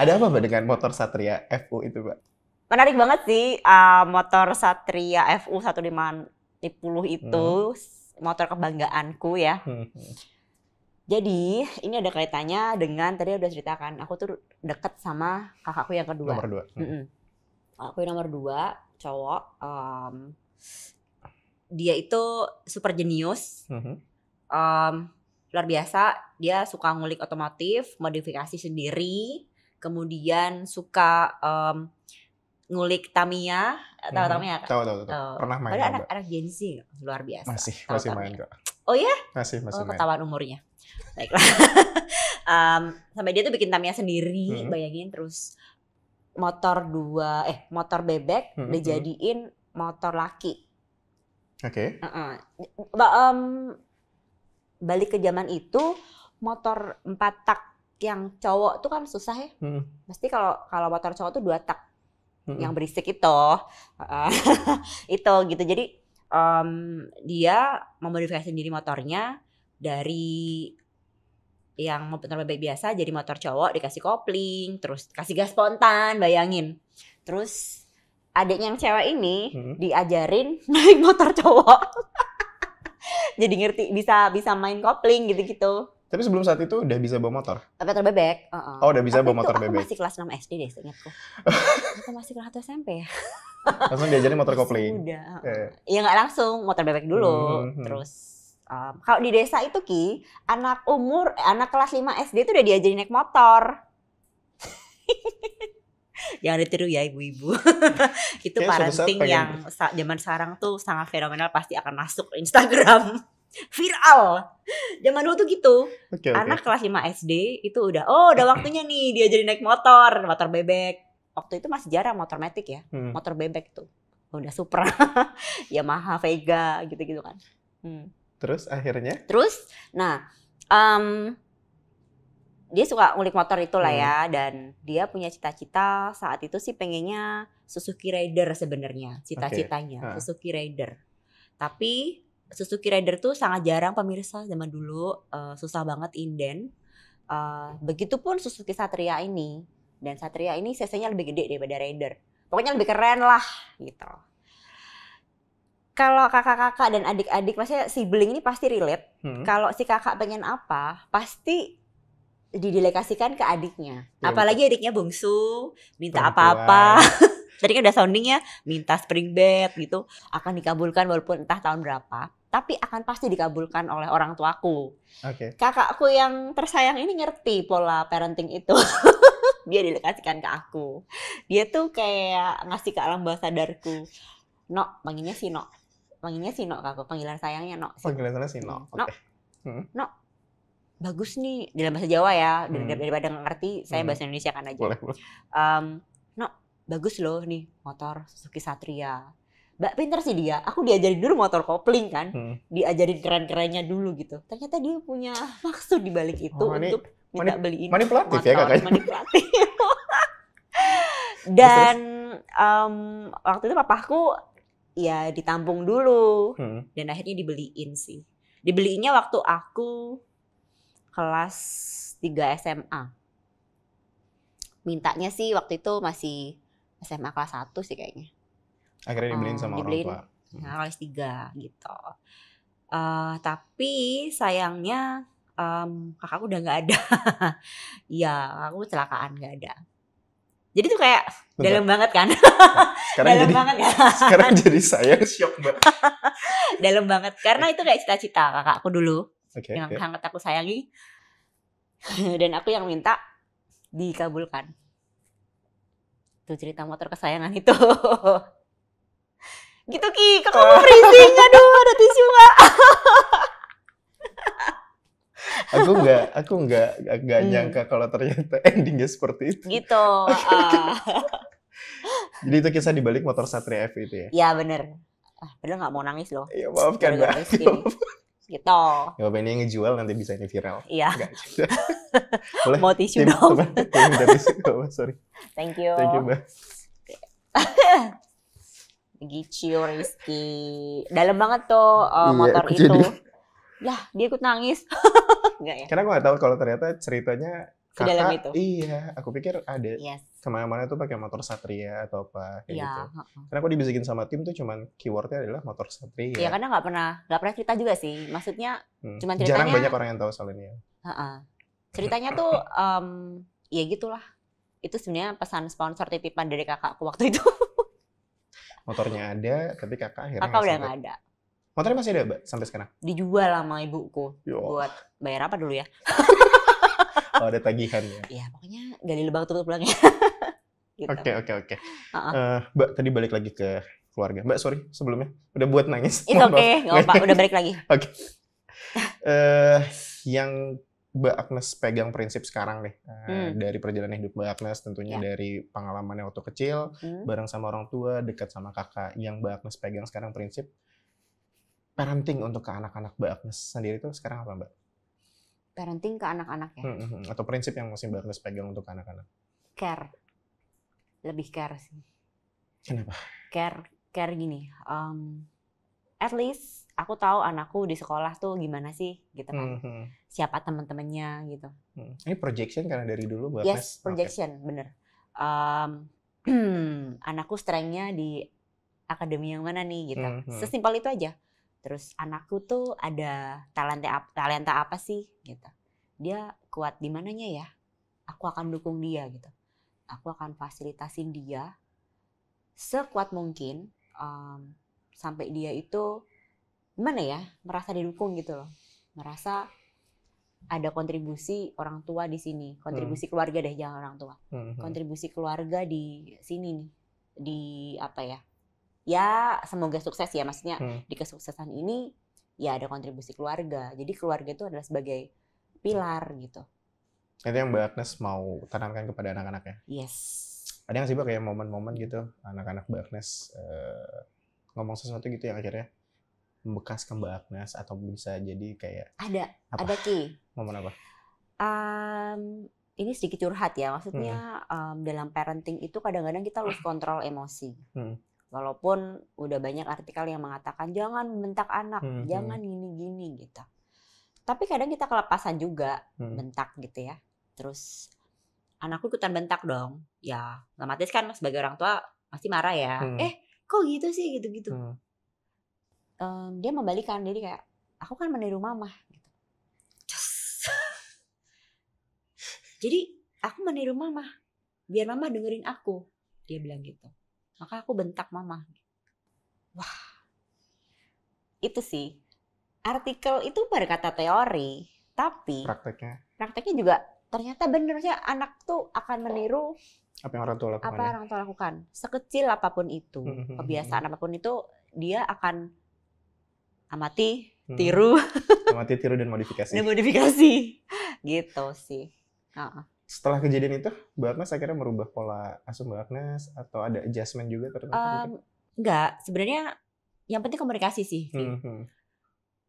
Ada apa Mbak dengan motor Satria FU itu, Mbak? Menarik banget sih, motor Satria FU 150 itu motor kebanggaanku ya. Jadi ini ada kaitannya dengan tadi udah ceritakan, aku tuh deket sama kakakku yang kedua. Nomor 2. Aku yang nomor 2, cowok. Dia itu super jenius, luar biasa. Dia suka ngulik otomotif, modifikasi sendiri, kemudian suka ngulik Tamiya. Tahu Tamiya? Tahu. Pernah main. Padahal anak Gen Z, luar biasa. Masih main kok. Oh ya? Masih main. Ketahuan umurnya. Baiklah. Sampai dia tuh bikin Tamiya sendiri, bayangin. Terus motor bebek dijadiin motor laki. Oke. Balik ke zaman itu, motor 4 tak yang cowok tuh kan susah ya. Pasti kalau motor cowok tuh 2 tak. Yang berisik itu. Itu gitu. Jadi dia memodifikasi sendiri motornya dari yang motor bebek biasa jadi motor cowok, dikasih kopling, terus kasih gas spontan, bayangin. Terus adiknya yang cewek ini diajarin naik motor cowok. Jadi ngerti, bisa main kopling gitu-gitu. Tapi sebelum saat itu udah bisa bawa motor? Motor bebek. Oh, udah bisa bawa motor bebek. bebek. Aku masih kelas 6 SD deh, seingatku. Atau masih kelas 1 SMP ya? Langsung diajarin motor kopling? Udah. Ya nggak langsung, motor bebek dulu. Terus kalau di desa itu anak kelas 5 SD itu udah diajarin naik motor. Jangan ditiru ya ibu-ibu. Itu parenting yang zaman sekarang tuh sangat fenomenal, pasti akan masuk ke Instagram. Viral. Zaman dulu tuh gitu. Anak kelas 5 SD itu udah waktunya nih diajarin naik motor bebek. Waktu itu masih jarang motor matic ya. Motor bebek tuh. Udah Supra, Yamaha, Vega gitu-gitu kan. Terus akhirnya? Dia suka ngulik motor itulah ya, dan dia punya cita-cita saat itu sih pengennya Suzuki Raider sebenarnya, cita-citanya Suzuki Raider. Tapi Suzuki Raider tuh sangat jarang pemirsa zaman dulu, susah banget inden. Begitupun Suzuki Satria ini, dan Satria ini cc-nya lebih gede daripada Raider. Pokoknya lebih keren lah gitu. Kalau kakak-kakak dan adik-adik, maksudnya sibling ini pasti relate. Kalau si kakak pengen apa, pasti didelegasikan ke adiknya. Ya, apalagi adiknya bungsu, minta apa-apa. Tadi kan udah soundingnya, minta spring bed gitu. Akan dikabulkan walaupun entah tahun berapa. Tapi akan pasti dikabulkan oleh orang tuaku. Kakakku yang tersayang ini ngerti pola parenting itu. Dia delegasikan ke aku. Dia tuh kayak ngasih ke alam bawah sadarku. Nok, panggilnya si Nok. Panggilnya si Nok, kakak. Panggilan sayangnya Nok. Panggilannya si Nok. Nok, bagus nih. Dalam bahasa Jawa ya. Daripada nggak ngerti, saya bahasa Indonesia kan aja. Boleh. Nok, bagus loh nih motor Suzuki Satria. Mbak pinter sih dia. Aku diajarin dulu motor kopling kan. Diajarin keren-kerennya dulu gitu. Ternyata dia punya maksud di balik itu untuk minta beliin manipulatif motor. Ya kakaknya. Manipulatif. Dan waktu itu papaku ya ditampung dulu. Dan akhirnya dibeliin sih. Dibeliinnya waktu aku kelas 3 SMA. Mintanya sih waktu itu masih SMA kelas 1 sih kayaknya. Akhirnya dibeliin sama orang tua. Kelas 3 gitu. Tapi sayangnya kakakku udah gak ada. Ya, aku kecelakaan gak ada. Jadi tuh kayak dalam banget kan. Dalam banget ya. Sekarang jadi saya shock banget. Dalam banget. Karena itu kayak cita-cita kakakku dulu. Yang Okay. sangat aku sayangi. Dan aku yang minta dikabulkan. Itu cerita motor kesayangan itu. Gitu Ki, kakak mau freezing. Aduh, ada tisu gak? Aku nggak nyangka kalau ternyata endingnya seperti itu. Gitu. Jadi itu kisah dibalik motor Satria F itu ya? Ya bener. Padahal nggak mau nangis loh. Ya maafkan Mbak. Gitu. Gak apa ini ngejual nanti bisa ini viral. Iya. Enggak. Boleh? Mau tisu Tim, dong. tim dari sorry. Thank you. Thank you, Mbak. Gitu, Rizky. Dalam banget tuh Iya, motor aku itu. jadi- Lah, dia ikut nangis. Enggak ya? Karena aku nggak tahu kalau ternyata ceritanya Sedalam kakak. itu. Iya, aku pikir ada Yes. kemana-mana tuh pakai motor Satria atau apa kayak Iya. gitu. Karena aku dibisikin sama tim tuh cuman keywordnya adalah motor Satria. Iya, karena nggak pernah cerita juga sih. Maksudnya, cuman Jarang ceritanya- banyak orang yang tahu soal ini. Ya. ceritanya tuh, ya gitulah. Itu sebenarnya pesan sponsor titipan dari kakakku waktu itu. Motornya ada, tapi kakak akhirnya Kakak udah sampai. nggak ada. Motornya masih ada, Mbak, sampai sekarang? Dijual sama ibuku. Yo. Buat bayar apa dulu ya? Oh, ada tagihan ya. Ya, pokoknya gali lubang tutup lubangnya. Gitu. Oke. Mbak, tadi balik lagi ke keluarga. Mbak, sorry sebelumnya. Udah buat nangis. Itu Maaf. oke, nggak apa-apa. Udah balik lagi. Oke. Yang Mbak Agnes pegang prinsip sekarang nih. Dari perjalanan hidup Mbak Agnes tentunya Ya. dari pengalamannya waktu kecil, Hmm. bareng sama orang tua, dekat sama kakak. Yang Mbak Agnes pegang sekarang prinsip parenting untuk ke anak-anak Mbak Agnes sendiri itu sekarang apa, Mbak? Parenting ke anak-anak ya. Atau prinsip yang masih Mbak Agnes pegang untuk anak-anak? Care. Lebih care sih. Kenapa? Care gini. At least aku tahu anakku di sekolah tuh gimana sih gitu kan. Siapa teman-temannya gitu. Ini projection karena dari dulu Mbak Agnes? Yes, projection, bener. Anakku strength-nya di akademi yang mana nih gitu. Sesimpel itu aja. Terus anakku tuh ada talenta apa sih gitu. Dia kuat di mananya ya? Aku akan dukung dia gitu. Aku akan fasilitasin dia sekuat mungkin sampai dia itu gimana ya, merasa didukung gitu loh. Merasa ada kontribusi orang tua di sini, kontribusi keluarga deh, jangan orang tua. Kontribusi keluarga di sini nih. Di apa ya? Ya, semoga sukses ya, maksudnya di kesuksesan ini ya ada kontribusi keluarga. Jadi keluarga itu adalah sebagai pilar gitu. Itu yang Mbak Agnes mau tanamkan kepada anak-anaknya? Yes. Ada nggak sih Mbak kayak momen-momen gitu anak-anak Mbak Agnes ngomong sesuatu gitu yang akhirnya membekas ke Mbak Agnes atau bisa jadi kayak Ada Ki. momen apa? Ini sedikit curhat ya, maksudnya dalam parenting itu kadang-kadang kita lose control emosi. Walaupun udah banyak artikel yang mengatakan jangan membentak anak, jangan gini-gini gitu. Tapi kadang kita kelepasan juga bentak gitu ya. Terus anakku ikutan bentak dong. Ya, otomatis kan sebagai orang tua pasti marah ya. Kok gitu sih gitu-gitu. Dia membalikan, jadi kayak aku kan meniru mama gitu. Jadi aku meniru mama, biar mama dengerin aku, dia bilang gitu. Maka aku bentak mama. Wah, itu sih artikel itu berkata teori, tapi prakteknya juga ternyata bener sih, anak tuh akan meniru apa yang orang tua lakukan. Apa orang tua lakukan, sekecil apapun itu, kebiasaan apapun itu dia akan amati, tiru, dan modifikasi. gitu sih. Setelah kejadian itu, Mbak Agnes akhirnya merubah pola asuh Mbak Agnes atau ada adjustment juga ternyata? Enggak, sebenarnya yang penting komunikasi sih.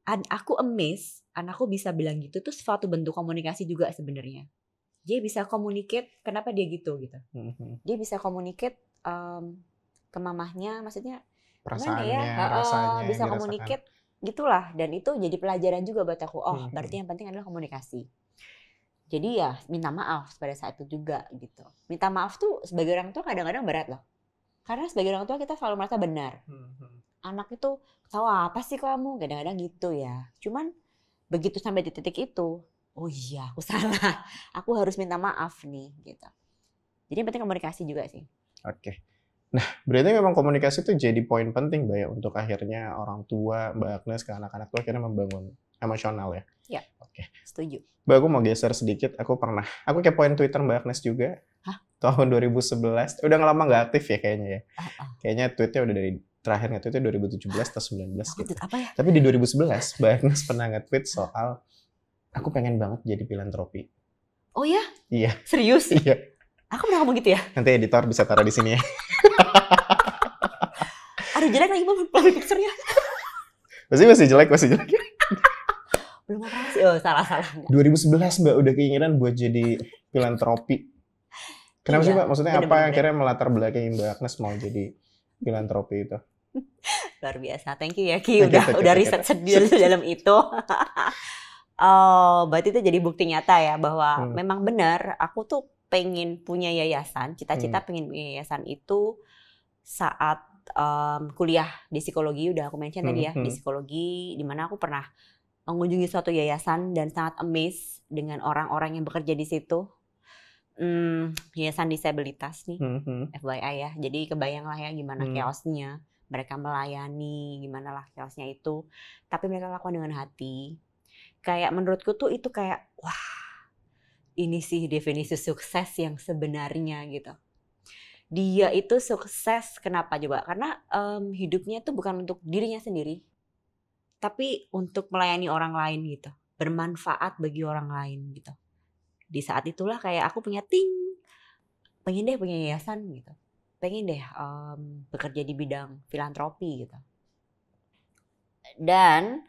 Aku amazed, anakku bisa bilang gitu tuh suatu bentuk komunikasi juga sebenarnya. Dia bisa communicate kenapa dia gitu. Dia bisa communicate ke mamahnya, maksudnya perasaannya, rasanya bisa communicate gitulah, dan itu jadi pelajaran juga buat aku. Berarti yang penting adalah komunikasi. Jadi ya minta maaf pada saat itu juga gitu. Minta maaf tuh sebagai orang tua kadang-kadang berat loh. Karena sebagai orang tua kita selalu merasa benar. Anak itu tahu apa sih kamu? Kadang-kadang gitu ya. Cuman begitu sampai di titik itu, oh iya aku salah. Aku harus minta maaf nih gitu. Jadi yang penting komunikasi juga sih. Oke. Nah, berarti memang komunikasi itu jadi poin penting Mbak ya untuk akhirnya orang tua Mbak Agnes ke anak-anak tuh akhirnya membangun emosional ya. Ya. Oke. Setuju. Mbak, aku mau geser sedikit. Aku kepoin Twitter Mbak Agnes juga. Hah? Tahun 2011. Udah lama nggak aktif ya kayaknya ya. Kayaknya tweetnya udah dari terakhir nge-tweetnya 2017 atau 19 gitu. Apa ya? Tapi di 2011 Mbak Agnes pernah nge-tweet soal aku pengen banget jadi filantropi. Oh ya? Iya. Serius? Iya. Aku pernah ngomong gitu ya? Nanti editor bisa taruh di sini ya. Aduh jelek lagi profile picture-nya. Masih jelek. Belum operasi. Oh, salah. 2011 Mbak udah keinginan buat jadi filantropi. Kenapa sih Iya, Mbak? Maksudnya apa yang bener-bener. akhirnya melatar belakangi Mbak Agnes mau jadi filantropi itu? Luar biasa. Thank you ya Ki, udah Kita. riset sedih dalam itu. Oh, berarti itu jadi bukti nyata ya bahwa Hmm, memang benar aku tuh pengen punya yayasan, hmm, cita-cita pengen punya yayasan itu saat kuliah di psikologi, udah aku mention tadi ya, di hmm. psikologi, di mana aku pernah mengunjungi suatu yayasan dan sangat amazed dengan orang-orang yang bekerja di situ. Yayasan disabilitas nih, Hmm. FYI ya. Jadi kebayang lah ya gimana Hmm. chaosnya. Mereka melayani, gimana lah chaosnya itu. Tapi mereka lakukan dengan hati. Kayak menurutku tuh itu kayak, wah ini sih definisi sukses yang sebenarnya gitu. Dia itu sukses kenapa coba? Karena hidupnya tuh bukan untuk dirinya sendiri, tapi untuk melayani orang lain gitu. Bermanfaat bagi orang lain gitu. Di saat itulah kayak aku punya pengen deh punya yayasan gitu. Pengen deh bekerja di bidang filantropi gitu. Dan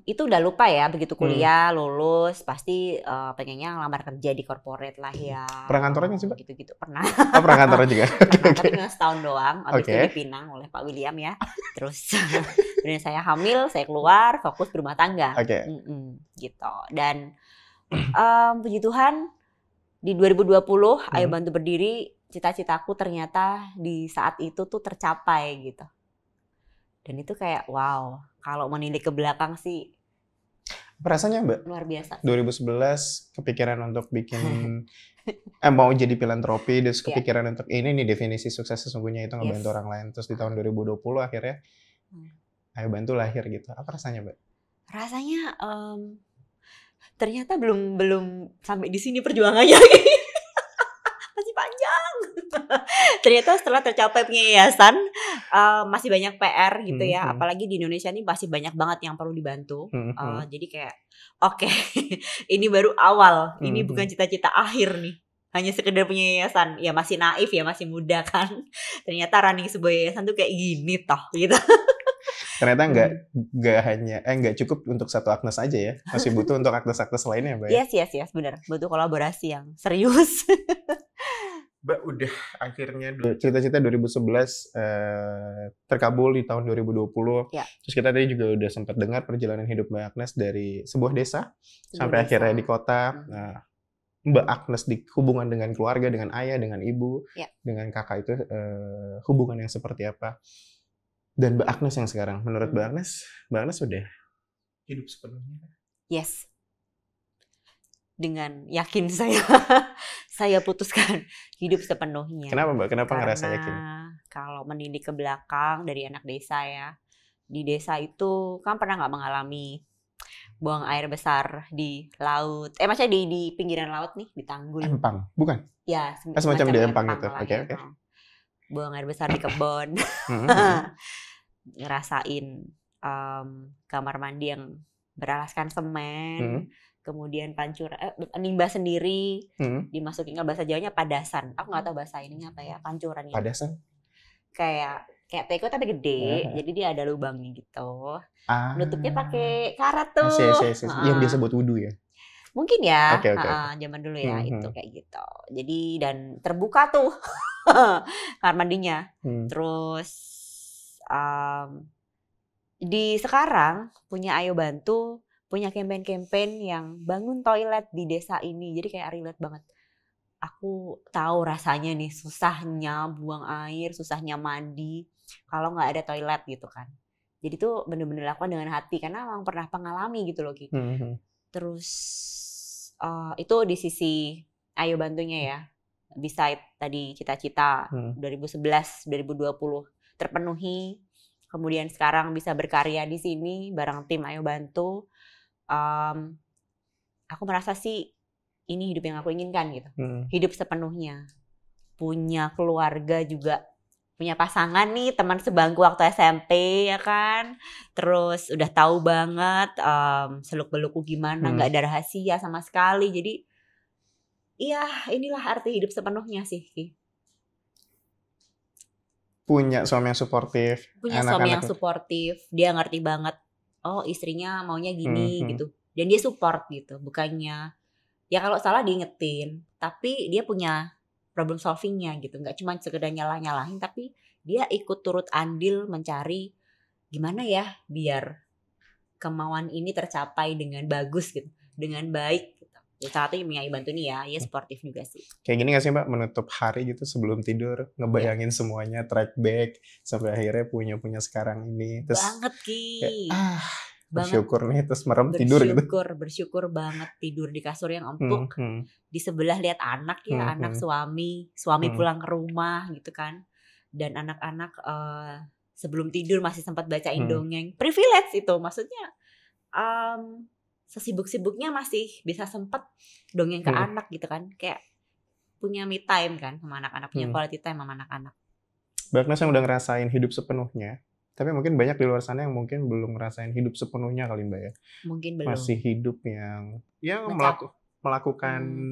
itu udah lupa ya begitu Hmm. kuliah lulus pasti pengennya ngelamar kerja di corporate lah ya Pernah kantornya sih Mbak? gitu-gitu pernah. Oh pernah kantornya juga? Oke, Pernah oke. tapi cuma setahun doang habis itu Oke. dipinang oleh Pak William ya. Terus kemudian saya hamil, saya keluar fokus berumah tangga. Oke. Gitu. Dan puji Tuhan di 2020 Ayo Hmm. Bantu Berdiri cita-citaku ternyata di saat itu tuh tercapai gitu. Dan itu kayak wow, kalau menilik ke belakang sih Rasanya Mbak, luar biasa sih. 2011 kepikiran untuk bikin mau jadi filantropi, terus Ya. kepikiran untuk ini nih definisi sukses sesungguhnya itu ngebantu Yes. orang lain. Terus di tahun 2020 akhirnya Hmm. Ayo Bantu lahir gitu. Apa rasanya Mbak? Rasanya ternyata belum sampai di sini perjuangannya. Masih panjang. Ternyata setelah tercapai yayasan masih banyak PR gitu Hmm. ya. Apalagi di Indonesia ini masih banyak banget yang perlu dibantu. Hmm. Jadi kayak oke, ini baru awal. Ini bukan Hmm. cita-cita akhir nih. Hanya sekedar punya yayasan. Ya masih naif ya, masih muda kan. Ternyata running sebuah yayasan tuh kayak gini toh gitu. Ternyata nggak cukup untuk satu Agnes aja ya. Masih butuh untuk Agnes-Agnes lainnya Mbak ya. Yes, benar. Butuh kolaborasi yang serius. Mbak udah akhirnya cita-cita 2011 terkabul di tahun 2020. Ya. Terus kita tadi juga udah sempat dengar perjalanan hidup Mbak Agnes dari sebuah desa sampai Desa. akhirnya di kota. Nah, Mbak Agnes di hubungan dengan keluarga, dengan ayah, dengan ibu, Ya. dengan kakak itu hubungan yang seperti apa? Dan Mbak Agnes yang sekarang, menurut Mbak Agnes udah hidup sepenuhnya. Yes. Dengan yakin saya putuskan hidup sepenuhnya. Kenapa Mbak? Kenapa Karena ngerasa yakin? kalau menilik ke belakang dari anak desa ya, di desa itu kan pernah nggak mengalami buang air besar di laut? Maksudnya di pinggiran laut nih, di Tanggul. Empang, bukan? Ya, Semacam di Empang itu. lah Oke, ya. oke. Buang air besar di kebun. Ngerasain kamar mandi yang beralaskan semen. Kemudian limbah sendiri dimasukin ke bahasa Jawanya padasan. Aku nggak tahu bahasa ininya apa ya, pancuran gitu. Padasan? Kayak teko tapi gede, jadi dia ada lubangnya gitu. Ah. Nutupnya pakai karat tuh. Yang biasa buat wudhu ya? Mungkin ya, Oke. zaman dulu ya itu kayak gitu. Jadi dan terbuka tuh kamar mandinya. Terus di sekarang punya Ayo Bantu punya campaign-campaign yang bangun toilet di desa ini. Jadi kayak relate banget. Aku tahu rasanya nih susahnya buang air, susahnya mandi kalau nggak ada toilet gitu kan. Jadi tuh bener-bener lakukan dengan hati karena memang pernah mengalami gitu loh Ki. Terus itu di sisi Ayo Bantunya ya. Beside tadi cita-cita 2011, 2020 terpenuhi. Kemudian sekarang bisa berkarya di sini bareng tim Ayo Bantu. Aku merasa sih ini hidup yang aku inginkan gitu. Hidup sepenuhnya. Punya keluarga juga. Punya pasangan nih, teman sebangku waktu SMP ya kan. Terus udah tahu banget seluk-belukku gimana. Gak ada rahasia sama sekali. Jadi iya inilah arti hidup sepenuhnya sih. Punya suami yang suportif. Punya suami yang suportif. Dia ngerti banget oh istrinya maunya gini gitu. Dan dia support gitu. Bukannya, ya kalau salah diingetin. Tapi dia punya problem solvingnya gitu. Gak cuma sekedar nyalah-nyalahin, tapi dia ikut turut andil mencari gimana ya biar kemauan ini tercapai dengan bagus gitu. Dengan baik gitu. Ya salah satu yang bantu nih ya, ya sportif juga sih. Kayak gini gak sih Mbak, menutup hari gitu sebelum tidur, ngebayangin semuanya, track back, sampai akhirnya punya sekarang ini. Terus banget Ki. Kayak, bersyukur nih, terus merem tidur gitu. Bersyukur banget tidur di kasur yang empuk. Di sebelah lihat anak ya, anak suami pulang ke rumah gitu kan. Dan anak-anak sebelum tidur masih sempat bacain dongeng. Privilege itu, maksudnya sesibuk-sibuknya masih bisa sempet dongeng ke anak gitu kan. Kayak punya me time kan sama anak-anak, punya quality time sama anak-anak. Mbak Agnes yang udah ngerasain hidup sepenuhnya, tapi mungkin banyak di luar sana yang mungkin belum ngerasain hidup sepenuhnya kali Mbak ya. Mungkin belum. Masih hidup yang melakukan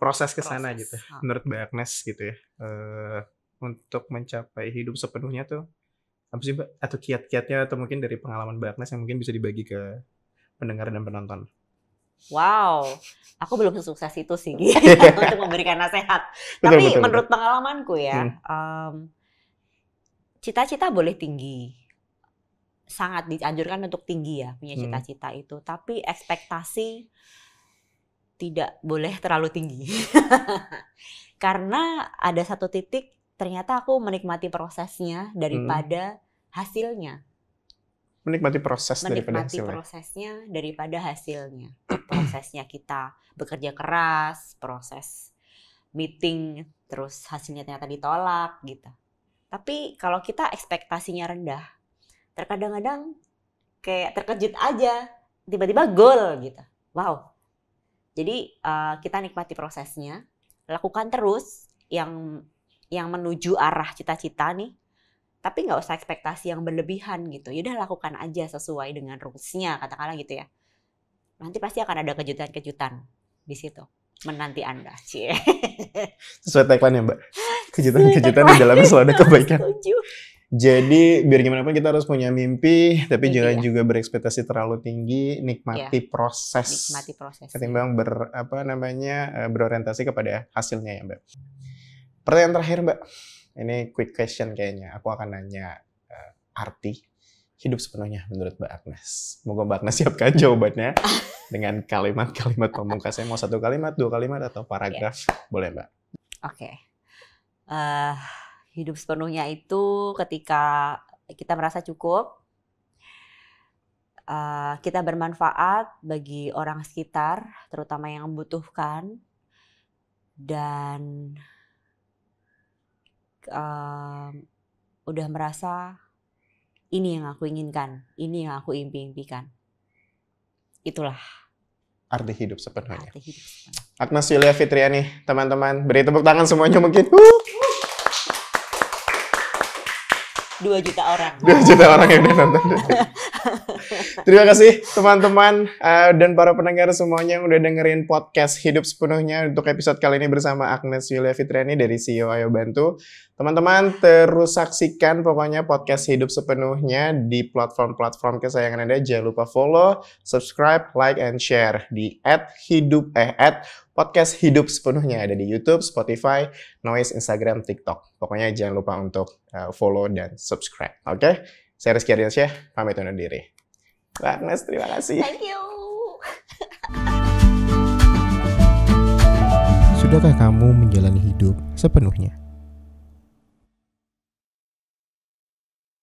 proses ke sana gitu. Menurut Mbak Agnes gitu ya. Untuk mencapai hidup sepenuhnya tuh apa sih Mbak? Atau kiat-kiatnya, atau mungkin dari pengalaman Mbak Agnes yang mungkin bisa dibagi ke pendengar dan penonton. Wow, aku belum sesukses itu sih untuk memberikan nasihat. Tapi menurut pengalamanku ya, cita-cita boleh tinggi, sangat dianjurkan untuk tinggi ya punya cita-cita itu. Tapi ekspektasi tidak boleh terlalu tinggi, karena ada satu titik ternyata aku menikmati prosesnya daripada hasilnya. Menikmati prosesnya daripada hasilnya. Prosesnya kita bekerja keras, proses meeting, terus hasilnya ternyata ditolak gitu. Tapi kalau kita ekspektasinya rendah, terkadang-kadang kayak terkejut aja, tiba-tiba goal gitu. Wow. Jadi kita nikmati prosesnya, lakukan terus yang menuju arah cita-cita nih. Tapi nggak usah ekspektasi yang berlebihan gitu. Yaudah lakukan aja sesuai dengan rules-nya, katakanlah gitu ya. Nanti pasti akan ada kejutan-kejutan di situ. Menanti Anda. Cie. Sesuai tagline ya Mbak. Kejutan-kejutan di dalamnya selalu ada kebaikan. Jadi biar gimana pun kita harus punya mimpi, tapi jangan juga berekspektasi terlalu tinggi. Nikmati proses. Ketimbang berorientasi kepada hasilnya ya Mbak. Pertanyaan terakhir Mbak. Ini quick question kayaknya. Aku akan nanya arti hidup sepenuhnya menurut Mbak Agnes. Semoga Mbak Agnes siapkan jawabannya dengan kalimat-kalimat pamungkasnya. Mau 1 kalimat, 2 kalimat, atau paragraf. Boleh Mbak. Oke. Hidup sepenuhnya itu ketika kita merasa cukup, kita bermanfaat bagi orang sekitar, terutama yang membutuhkan, dan udah merasa ini yang aku inginkan, ini yang aku impikan. Itulah arti hidup sepenuhnya. Agnes Yulia Fitriani, teman-teman, beri tepuk tangan semuanya mungkin. 2 juta orang. 2 juta orang yang udah nonton. Terima kasih teman-teman dan para pendengar semuanya yang udah dengerin podcast Hidup Sepenuhnya untuk episode kali ini bersama Agnes Yulia Fitriani dari CEO Ayo Bantu. Teman-teman terus saksikan pokoknya podcast Hidup Sepenuhnya di platform-platform kesayangan Anda. Jangan lupa follow, subscribe, like, and share di @podcast Hidup Sepenuhnya. Ada di YouTube, Spotify, Noise, Instagram, TikTok. Pokoknya jangan lupa untuk follow dan subscribe. Oke? Saya Rizky Ardiansyah, pamit undur diri. Mbak Agnes, terima kasih. Thank you. Sudahkah kamu menjalani hidup sepenuhnya?